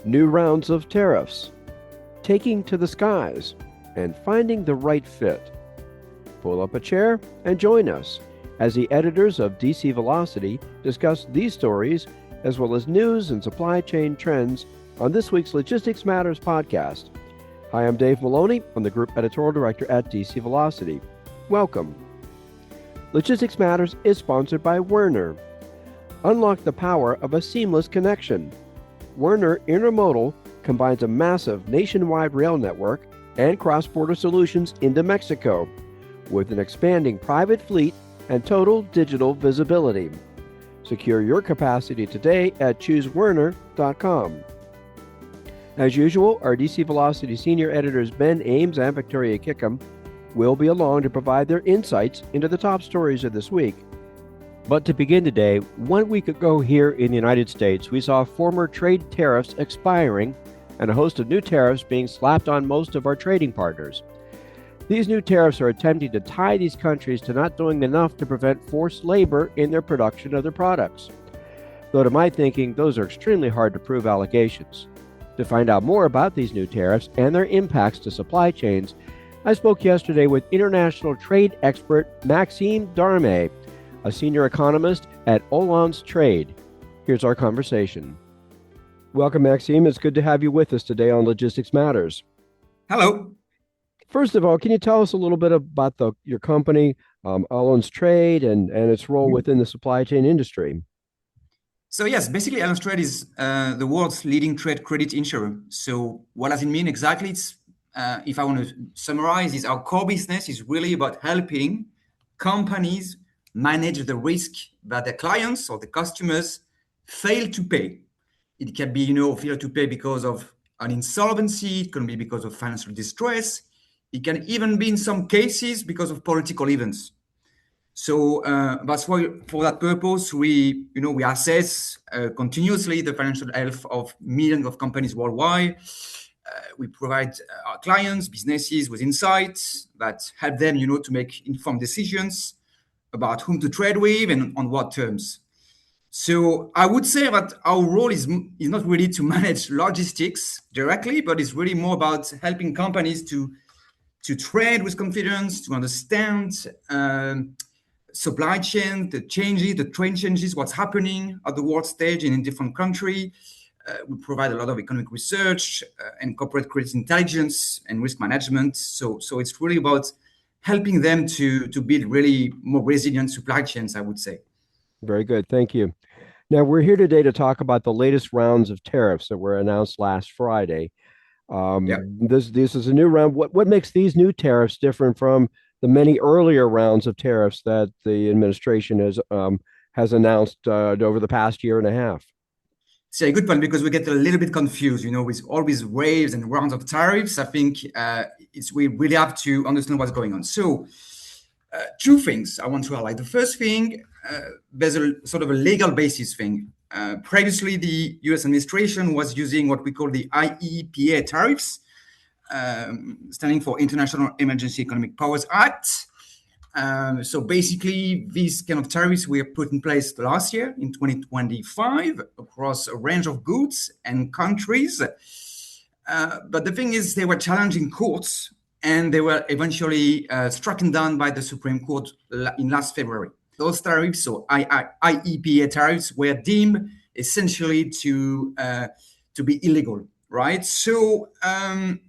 new rounds of tariffs, taking to the skies, and finding the right fit. Pull up a chair and join us as the editors of DC Velocity discuss these stories as well as news and supply chain trends on this week's Logistics Matters podcast. Hi, I'm Dave Maloney. I'm the Group Editorial Director at DC Velocity. Welcome. Logistics Matters is sponsored by Werner. Unlock the power of a seamless connection. Werner Intermodal combines a massive nationwide rail network and cross-border solutions into Mexico with an expanding private fleet and total digital visibility. Secure your capacity today at choosewerner.com. As usual, our DC Velocity senior editors Ben Ames and Victoria Kickham will be along to provide their insights into the top stories of this week. But to begin today, 1 week ago here in the United States, we saw former trade tariffs expiring and a host of new tariffs being slapped on most of our trading partners. These new tariffs are attempting to tie these countries to not doing enough to prevent forced labor in their production of their products. Though to my thinking, those are extremely hard to prove allegations. To find out more about these new tariffs and their impacts to supply chains, I spoke yesterday with international trade expert Maxime Darmet, a senior economist at Allianz Trade. Here's our conversation. Welcome, Maxime. It's good to have you with us today on Logistics Matters. Hello. First of all, can you tell us a little bit about your company, Allianz Trade, and its role within the supply chain industry? So yes, basically Allianz Trade is the world's leading trade credit insurer. So what does it mean exactly? It's, if I want to summarize, is our core business is really about helping companies manage the risk that their clients or the customers fail to pay. It can be, fail to pay because of an insolvency. It can be because of financial distress. It can even be, in some cases, because of political events. So that's why, for that purpose, we assess continuously the financial health of millions of companies worldwide. We provide our clients, businesses, with insights that help them, to make informed decisions about whom to trade with and on what terms. So I would say that our role is not really to manage logistics directly, but it's really more about helping companies to trade with confidence, to understand supply chain, the trend changes, what's happening at the world stage in different countries. We provide a lot of economic research and corporate credit intelligence and risk management. So it's really about helping them to build really more resilient supply chains, I would say. Very good. Thank you. Now, we're here today to talk about the latest rounds of tariffs that were announced last Friday. This is a new round. What makes these new tariffs different from the many earlier rounds of tariffs that the administration has announced over the past year and a half? It's a good point, because we get a little bit confused, with all these waves and rounds of tariffs. I think we really have to understand what's going on. So two things I want to highlight. The first thing, there's a sort of a legal basis thing. Previously, the US administration was using what we call the IEEPA tariffs, standing for International Emergency Economic Powers Act. So basically, these kind of tariffs were put in place last year in 2025 across a range of goods and countries. But the thing is, they were challenged in courts, and they were eventually struck down by the Supreme Court in last February. Those tariffs, so IEEPA tariffs, were deemed essentially to be illegal, right? So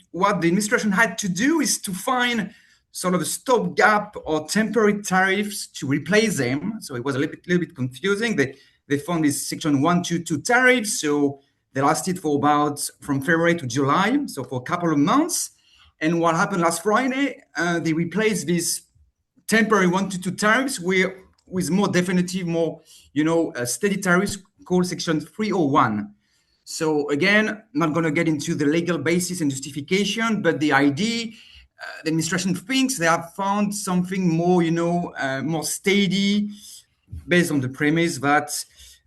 what the administration had to do is to find sort of a stopgap or temporary tariffs to replace them. So it was a little bit confusing. They found these Section 122 tariffs, so they lasted for from February to July, so for a couple of months. And what happened last Friday, they replaced these temporary 122 tariffs with more definitive, more steady tariffs called Section 301. So again, not going to get into the legal basis and justification, but the idea, the administration thinks they have found something more, more steady, based on the premise that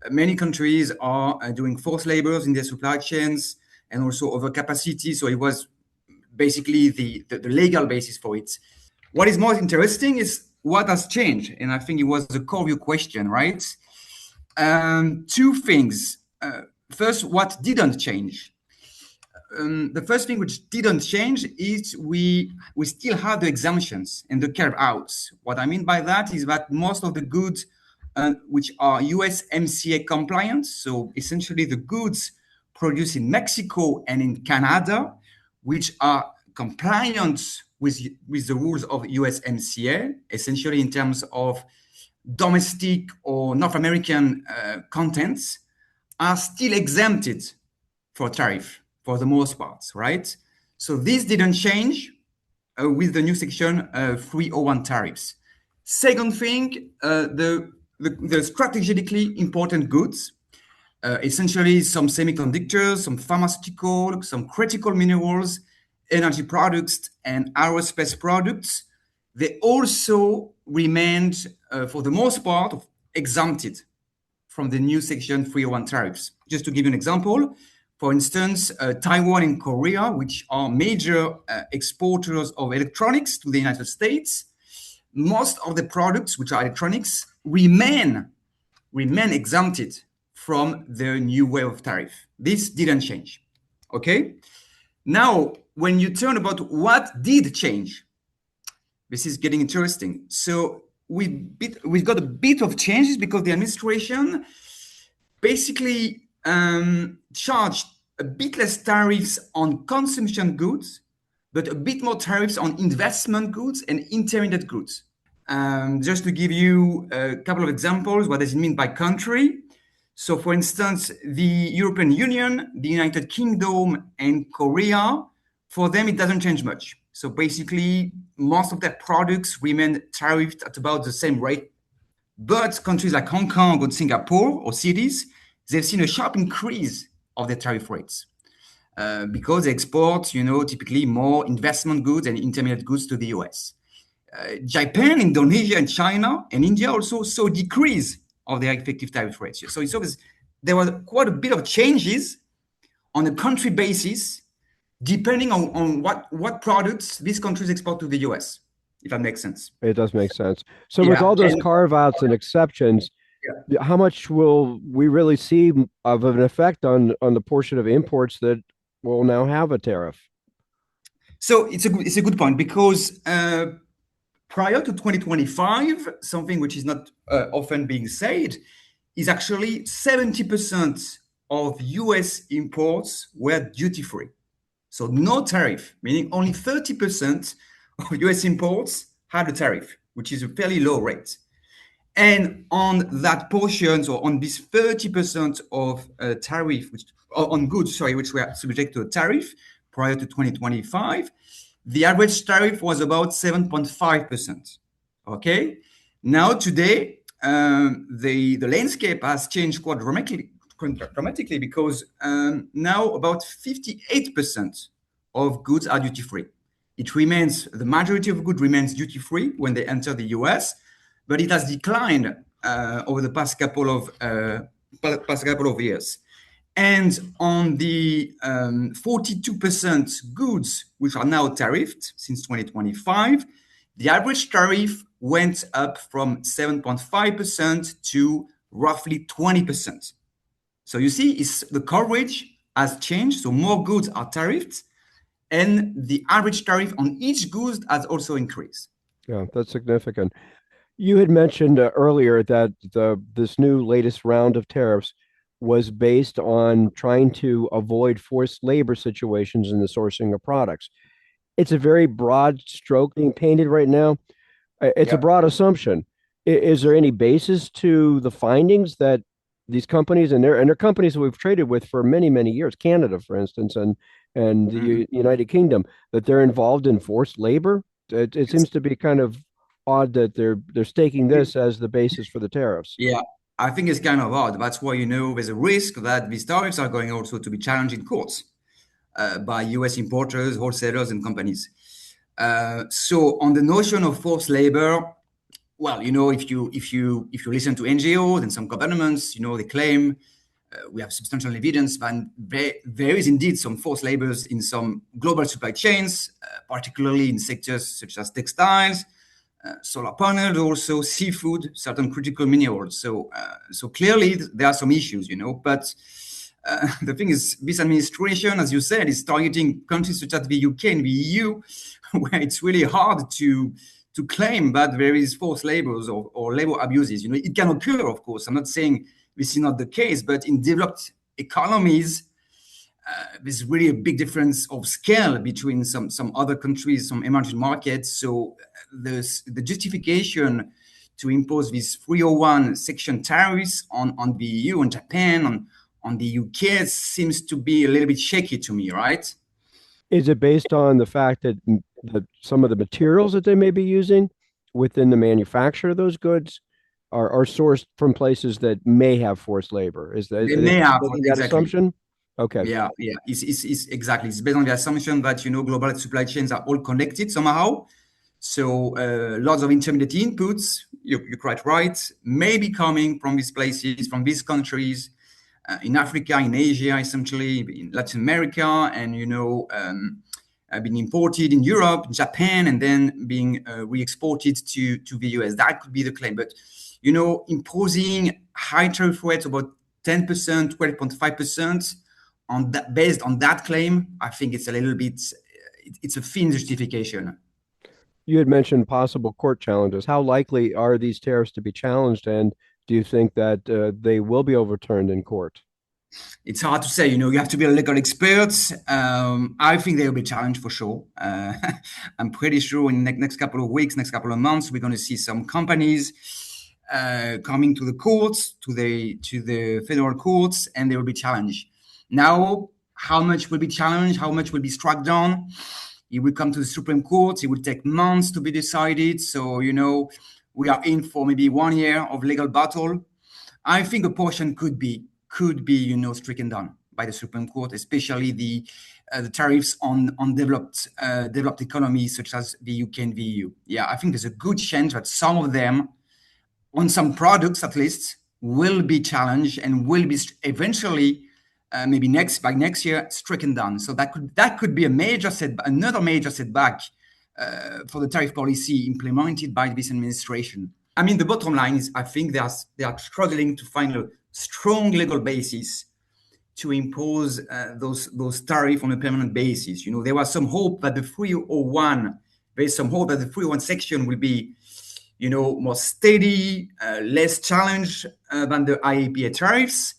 many countries are doing forced labors in their supply chains and also overcapacity. So it was basically the legal basis for it. What is more interesting is what has changed, and I think it was the core of your question, right? Two things. First, what didn't change? the first thing which didn't change is we still have the exemptions and the carve outs. What I mean by that is that most of the goods which are USMCA compliant, so essentially the goods produced in Mexico and in Canada, which are compliant with the rules of USMCA, essentially in terms of domestic or North American contents, are still exempted for tariff for the most part, right? So this didn't change with the new section 301 tariffs. Second thing, the strategically important goods, essentially some semiconductors, some pharmaceutical, some critical minerals, energy products, and aerospace products, they also remained, for the most part, exempted from the new Section 301 tariffs. Just to give you an example, for instance, Taiwan and Korea, which are major exporters of electronics to the United States, most of the products which are electronics remain exempted from the new wave of tariff. This didn't change. Okay? Now, when you turn about what did change, this is getting interesting. So we've got a bit of changes because the administration basically charged a bit less tariffs on consumption goods, but a bit more tariffs on investment goods and intermediate goods. Just to give you a couple of examples, what does it mean by country? So for instance, the European Union, the United Kingdom, and Korea, for them, it doesn't change much. So basically, most of their products remain tariffed at about the same rate. But countries like Hong Kong or Singapore or cities, they've seen a sharp increase of their tariff rates because they export, typically more investment goods and intermediate goods to the US. Japan, Indonesia, and China and India also saw a decrease of their effective tariff rates. So it's obvious there was quite a bit of changes on a country basis, depending on what products these countries export to the US, if that makes sense. It does make sense. So with all those carve-outs and exceptions, how much will we really see of an effect on the portion of imports that will now have a tariff? So it's a good point because prior to 2025, something which is not often being said is actually 70% of US imports were duty-free. So no tariff, meaning only 30% of US imports had a tariff, which is a fairly low rate. And on that portion, so on this 30% of tariff, on goods, which were subject to a tariff prior to 2025, the average tariff was about 7.5%. Okay. Now today, the landscape has changed quite dramatically because now about 58% of goods are duty-free. It remains, the majority of goods remains duty-free when they enter the US, but it has declined over the past couple of years. And on the 42% goods which are now tariffed since 2025, the average tariff went up from 7.5% to roughly 20%. So you see, the coverage has changed. So more goods are tariffed, and the average tariff on each good has also increased. Yeah, that's significant. You had mentioned earlier that this new latest round of tariffs was based on trying to avoid forced labor situations in the sourcing of products. It's a very broad stroke being painted right now. It's a broad assumption. Is there any basis to the findings that these companies and they're companies that we've traded with for many, many years, Canada, for instance, and the United Kingdom, that they're involved in forced labor? It seems to be kind of odd that they're staking this as the basis for the tariffs. Yeah, I think it's kind of odd. That's why, there's a risk that these tariffs are going also to be challenged in courts by US importers, wholesalers, and companies. So on the notion of forced labor, well, if you listen to NGOs and some governments, they claim we have substantial evidence that there is indeed some forced labors in some global supply chains, particularly in sectors such as textiles, solar panels, also seafood, certain critical minerals. So clearly there are some issues, but the thing is, this administration, as you said, is targeting countries such as the UK and the EU, where it's really hard to claim that there is forced labors or labor abuses. It can occur, of course. I'm not saying this is not the case, but in developed economies, there's really a big difference of scale between some other countries, some emerging markets. So the justification to impose these 301 section tariffs on the EU and Japan, on the UK, seems to be a little bit shaky to me, right? Is it based on the fact that some of the materials that they may be using within the manufacture of those goods are sourced from places that may have forced labor? Is that They may have, that exactly. assumption? Okay. Yeah. It's exactly. It's based on the assumption that global supply chains are all connected somehow. So lots of intermediate inputs, you're quite right, may be coming from these places, from these countries, in Africa, in Asia, essentially, in Latin America, and been imported in Europe, Japan, and then being re-exported to the US. That could be the claim. But imposing high tariff rates, about 10%, 12.5% on that, based on that claim, I think it's a little bit, it's a thin justification. You had mentioned possible court challenges. How likely are these tariffs to be challenged, and do you think that they will be overturned in court? It's hard to say. You have to be a legal expert. I think they'll be challenged for sure. I'm pretty sure in the next couple of weeks, next couple of months, we're going to see some companies coming to the courts, to the federal courts, and they will be challenged. Now, how much will be challenged? How much will be struck down? It will come to the Supreme Court. It will take months to be decided. So, we are in for maybe 1 year of legal battle. I think a portion could be stricken down by the Supreme Court, especially the tariffs on developed economies such as the UK and the EU. Yeah, I think there's a good chance that some of them, on some products at least, will be challenged and will be eventually, maybe by next year, stricken down. So that could be another major setback for the tariff policy implemented by this administration. I mean, the bottom line is, I think they are struggling to find a strong legal basis to impose those tariffs on a permanent basis. There was some hope that the 301, there's some hope that the 301 section will be, more steady, less challenged than the IEPA tariffs.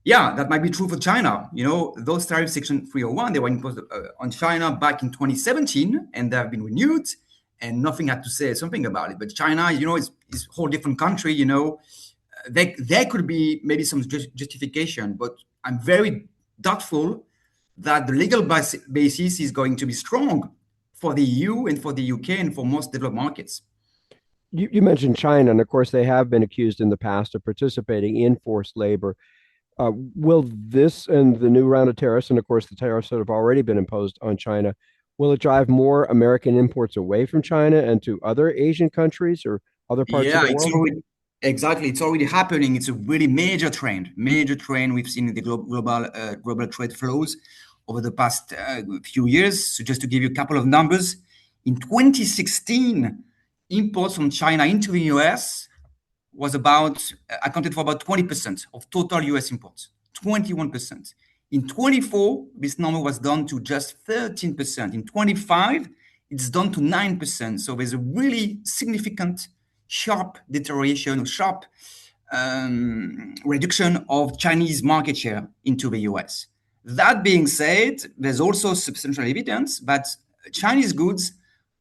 Yeah, that might be true for China. Those tariffs, section 301, they were imposed on China back in 2017, and they have been renewed, and nothing had to say something about it. But China, is a whole different country. There could be maybe some justification, but I'm very doubtful that the legal basis is going to be strong for the EU and for the UK and for most developed markets. You mentioned China, and of course, they have been accused in the past of participating in forced labor. Will this and the new round of tariffs, and of course, the tariffs that have already been imposed on China, will it drive more American imports away from China and to other Asian countries or other parts of the world? Exactly. It's already happening. It's a really major trend we've seen in the global trade flows over the past few years. So just to give you a couple of numbers, in 2016, imports from China into the US accounted for about 20% of total US imports, 21%. In 24, this number was down to just 13%. In 25, it's down to 9%. So there's a really significant sharp deterioration, sharp reduction of Chinese market share into the US. That being said, there's also substantial evidence that Chinese goods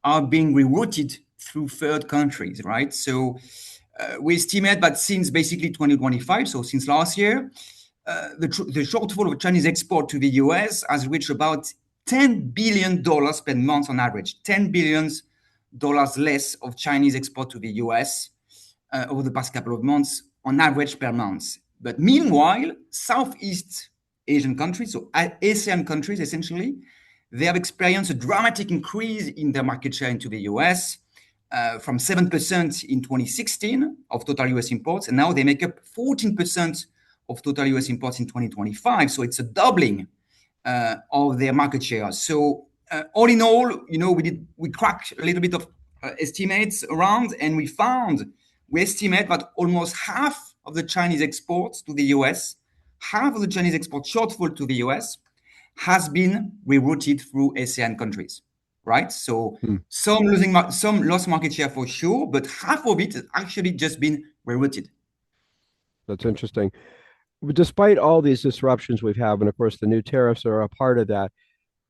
are being rerouted through third countries, right? So we estimate that since basically 2025, so since last year, the shortfall of Chinese export to the US has reached about $10 billion per month on average, $10 billion less of Chinese export to the US over the past couple of months on average per month. But meanwhile, Southeast Asian countries, so ASEAN countries essentially, they have experienced a dramatic increase in their market share into the US from 7% in 2016 of total US imports, and now they make up 14% of total US imports in 2025. So it's a doubling of their market share. So all in all, we cracked a little bit of estimates around, and we estimate that almost half of the Chinese exports to the US half of the Chinese export shortfall to the US has been rerouted through ASEAN countries, right? So Hmm, some lost market share for sure, but half of it has actually just been rerouted. that's interesting. Despite all these disruptions we've had, and of course the new tariffs are a part of that,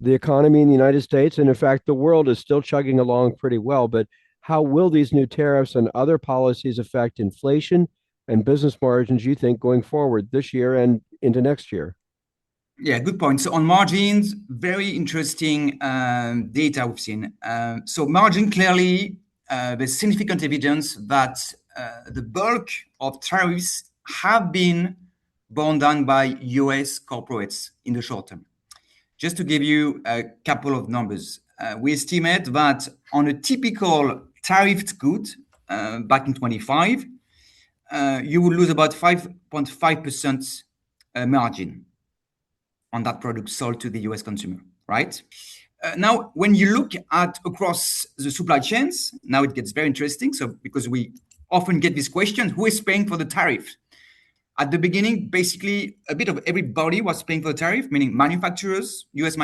the economy in the United States, and in fact the world, is still chugging along pretty well. But how will these new tariffs and other policies affect inflation and business margins, you think, going forward this year and into next year? Yeah, good point. So on margins, very interesting data we've seen. So margin clearly, there's significant evidence that the bulk of tariffs have been borne down by US corporates in the short term. Just to give you a couple of numbers, we estimate that on a typical tariffed good back in 25, you would lose about 5.5% margin on that product sold to the US consumer, right? Now, when you look at across the supply chains, now it gets very interesting. So, because we often get this question, who is paying for the tariff? At the beginning, basically, a bit of everybody was paying for the tariff, meaning manufacturers, US,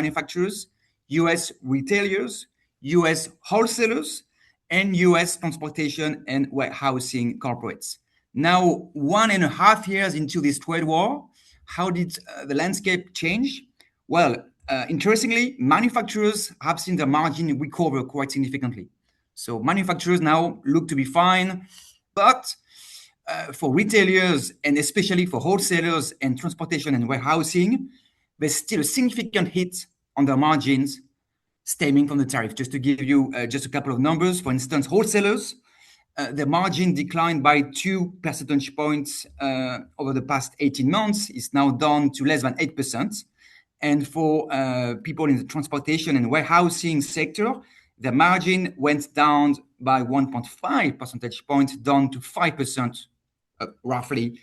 US retailers, US wholesalers, and US transportation and warehousing corporates. Now, 1.5 years into this trade war, how did the landscape change? Well, interestingly, manufacturers have seen their margin recover quite significantly. So manufacturers now look to be fine, but for retailers and especially for wholesalers and transportation and warehousing, there's still a significant hit on their margins stemming from the tariff. Just to give you just a couple of numbers, for instance, wholesalers, the margin declined by 2 percentage points over the past 18 months. It's now down to less than 8%. And for people in the transportation and warehousing sector, the margin went down by 1.5 percentage points, down to 5% roughly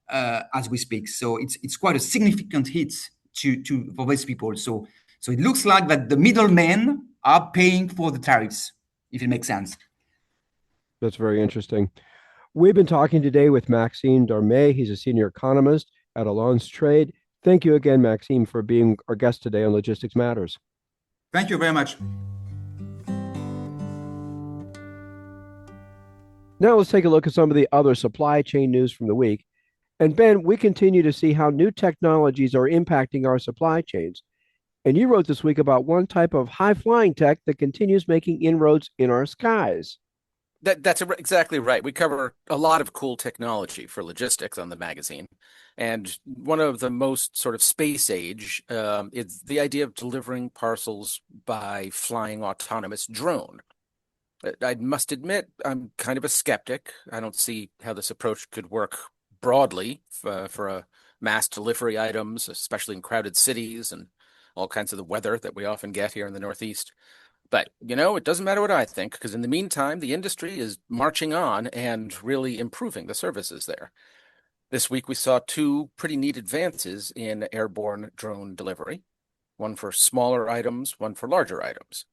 as we speak. So it's quite a significant hit to for these people. So it looks like that the middlemen are paying for the tariffs, if it makes sense. That's very interesting. We've been talking today with Maxime Darmet. He's a senior economist at Allianz Trade. Thank you again, Maxime, for being our guest today on Logistics Matters. Thank you very much. Now let's take a look at some of the other supply chain news from the week. And Ben, we continue to see how new technologies are impacting our supply chains. And you wrote this week about one type of high flying tech that continues making inroads in our skies. That's exactly right. We cover a lot of cool technology for logistics on the magazine. And one of the most sort of space age is the idea of delivering parcels by flying autonomous drone. I must admit, I'm kind of a skeptic. I don't see how this approach could work broadly for mass delivery items, especially in crowded cities and all kinds of the weather that we often get here in the Northeast. But, it doesn't matter what I think, because in the meantime, the industry is marching on and really improving the services there. This week, we saw two pretty neat advances in airborne drone delivery, one for smaller items, one for larger items.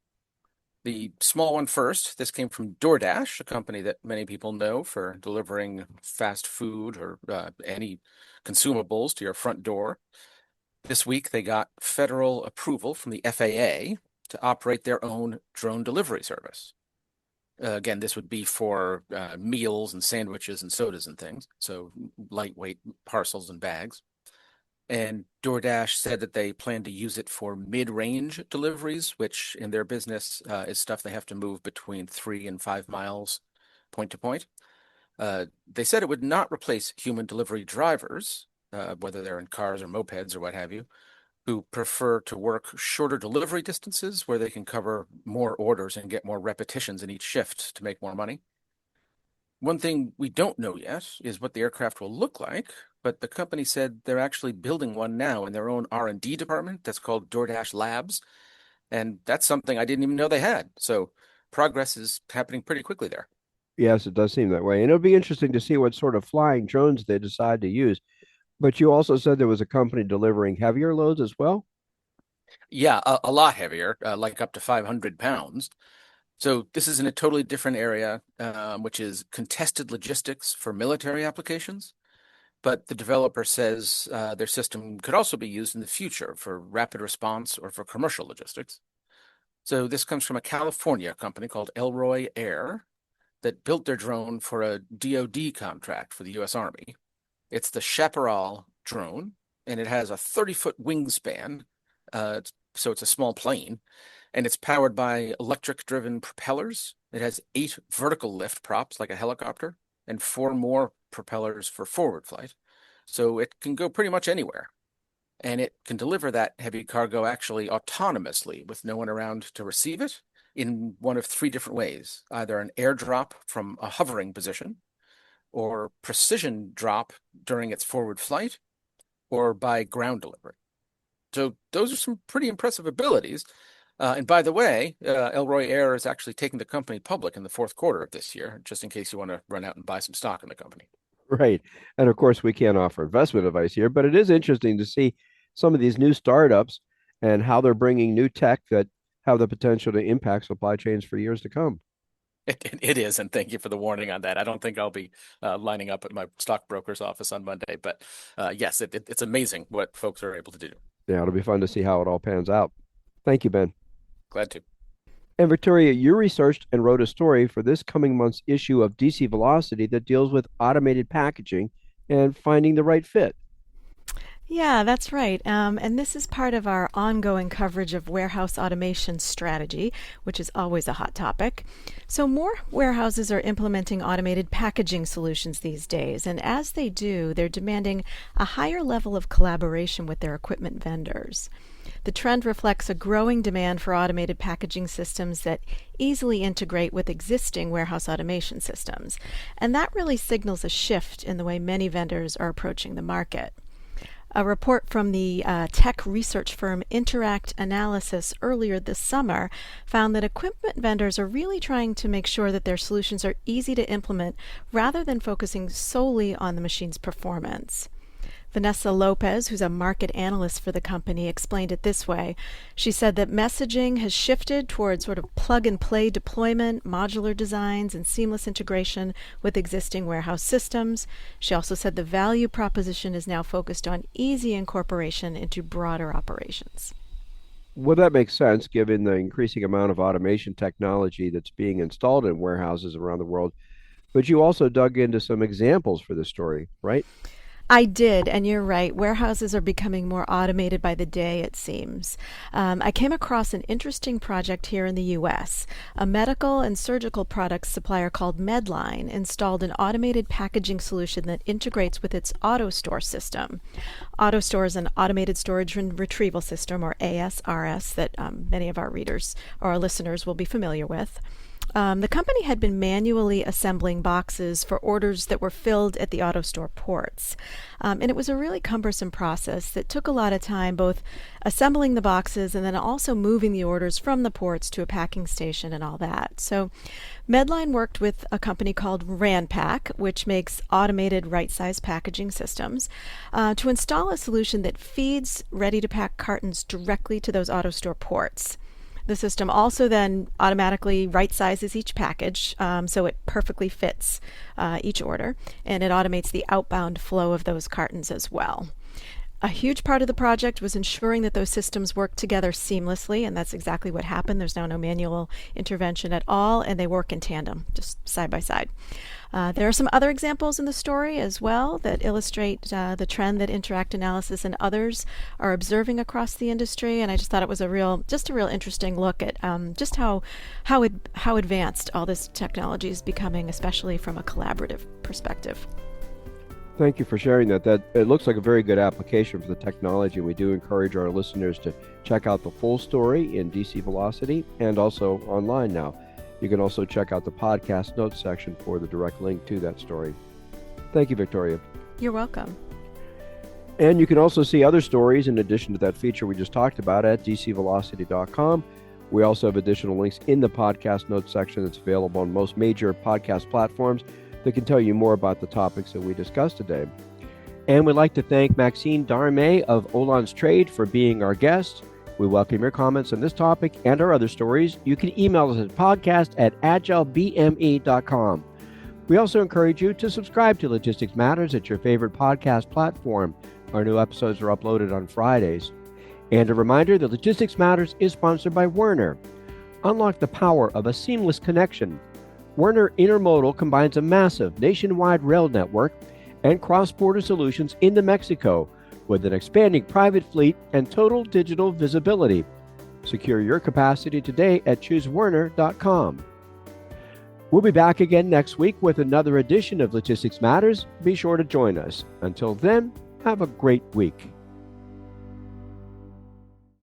The small one first, this came from DoorDash, a company that many people know for delivering fast food or any consumables to your front door. This week, they got federal approval from the FAA to operate their own drone delivery service. Again, this would be for meals and sandwiches and sodas and things, so lightweight parcels and bags. And DoorDash said that they plan to use it for mid-range deliveries, which in their business is stuff they have to move between 3 and 5 miles point to point. They said it would not replace human delivery drivers, whether they're in cars or mopeds or what have you, who prefer to work shorter delivery distances where they can cover more orders and get more repetitions in each shift to make more money. One thing we don't know yet is what the aircraft will look like, but the company said they're actually building one now in their own R&D department that's called DoorDash Labs, and that's something I didn't even know they had. So progress is happening pretty quickly there. Yes, it does seem that way. And it'll be interesting to see what sort of flying drones they decide to use. But you also said there was a company delivering heavier loads as well? Yeah, a lot heavier, like up to 500 pounds. So this is in a totally different area, which is contested logistics for military applications. but the developer says their system could also be used in the future for rapid response or for commercial logistics. So this comes from a California company called Elroy Air that built their drone for a DoD contract for the U.S. Army. It's the Chaparral drone, and it has a 30-foot wingspan, so it's a small plane, and it's powered by electric-driven propellers. It has 8 vertical lift props like a helicopter and 4 more propellers for forward flight. So it can go pretty much anywhere. And it can deliver that heavy cargo actually autonomously with no one around to receive it in one of 3 different ways, either an airdrop from a hovering position, or precision drop during its forward flight, or by ground delivery. So those are some pretty impressive abilities. And by the way, Elroy Air is actually taking the company public in the 4th quarter of this year, just in case you want to run out and buy some stock in the company. Right. And of course, we can't offer investment advice here, but it is interesting to see some of these new startups and how they're bringing new tech that have the potential to impact supply chains for years to come. It is, and thank you for the warning on that. I don't think I'll be lining up at my stockbroker's office on Monday, but yes, it's amazing what folks are able to do. Yeah, it'll be fun to see how it all pans out. Thank you, Ben. Glad to. And Victoria, you researched and wrote a story for this coming month's issue of DC Velocity that deals with automated packaging and finding the right fit. Yeah, that's right. And this is part of our ongoing coverage of warehouse automation strategy, which is always a hot topic. So more warehouses are implementing automated packaging solutions these days. And as they do, they're demanding a higher level of collaboration with their equipment vendors. The trend reflects a growing demand for automated packaging systems that easily integrate with existing warehouse automation systems. And that really signals a shift in the way many vendors are approaching the market. A report from the tech research firm Interact Analysis earlier this summer found that equipment vendors are really trying to make sure that their solutions are easy to implement rather than focusing solely on the machine's performance. Vanessa Lopez, who's a market analyst for the company, explained it this way. She said that messaging has shifted toward sort of plug-and-play deployment, modular designs, and seamless integration with existing warehouse systems. She also said the value proposition is now focused on easy incorporation into broader operations. Well, that makes sense given the increasing amount of automation technology that's being installed in warehouses around the world. But you also dug into some examples for this story, right? I did, and you're right. Warehouses are becoming more automated by the day, it seems. I came across an interesting project here in the U.S. A medical and surgical products supplier called Medline installed an automated packaging solution that integrates with its AutoStore system. AutoStore is an automated storage and retrieval system, or ASRS, that many of our readers or our listeners will be familiar with. The company had been manually assembling boxes for orders that were filled at the AutoStore ports. And it was a really cumbersome process that took a lot of time, both assembling the boxes and then also moving the orders from the ports to a packing station and all that. So Medline worked with a company called Ranpak, which makes automated right-size packaging systems, to install a solution that feeds ready-to-pack cartons directly to those AutoStore ports. The system also then automatically right-sizes each package so it perfectly fits each order, and it automates the outbound flow of those cartons as well. A huge part of the project was ensuring that those systems work together seamlessly, and that's exactly what happened. There's now no manual intervention at all, and they work in tandem, just side by side. There are some other examples in the story as well that illustrate the trend that Interact Analysis and others are observing across the industry, and I just thought it was a real interesting look at just how advanced all this technology is becoming, especially from a collaborative perspective. Thank you for sharing that. It looks like a very good application for the technology, and we do encourage our listeners to check out the full story in DC Velocity and also online now. You can also check out the podcast notes section for the direct link to that story. Thank you, Victoria. You're welcome. And you can also see other stories in addition to that feature we just talked about at dcvelocity.com. We also have additional links in the podcast notes section that's available on most major podcast platforms that can tell you more about the topics that we discussed today. And we'd like to thank Maxime Darmet of Allianz Trade for being our guest. We welcome your comments on this topic and our other stories. You can email us at podcast@agilebme.com. We also encourage you to subscribe to Logistics Matters at your favorite podcast platform. Our new episodes are uploaded on Fridays. And a reminder that Logistics Matters is sponsored by Werner. Unlock the power of a seamless connection. Werner Intermodal combines a massive nationwide rail network and cross-border solutions into Mexico with an expanding private fleet and total digital visibility. Secure your capacity today at choosewerner.com. We'll be back again next week with another edition of Logistics Matters. Be sure to join us. Until then, have a great week.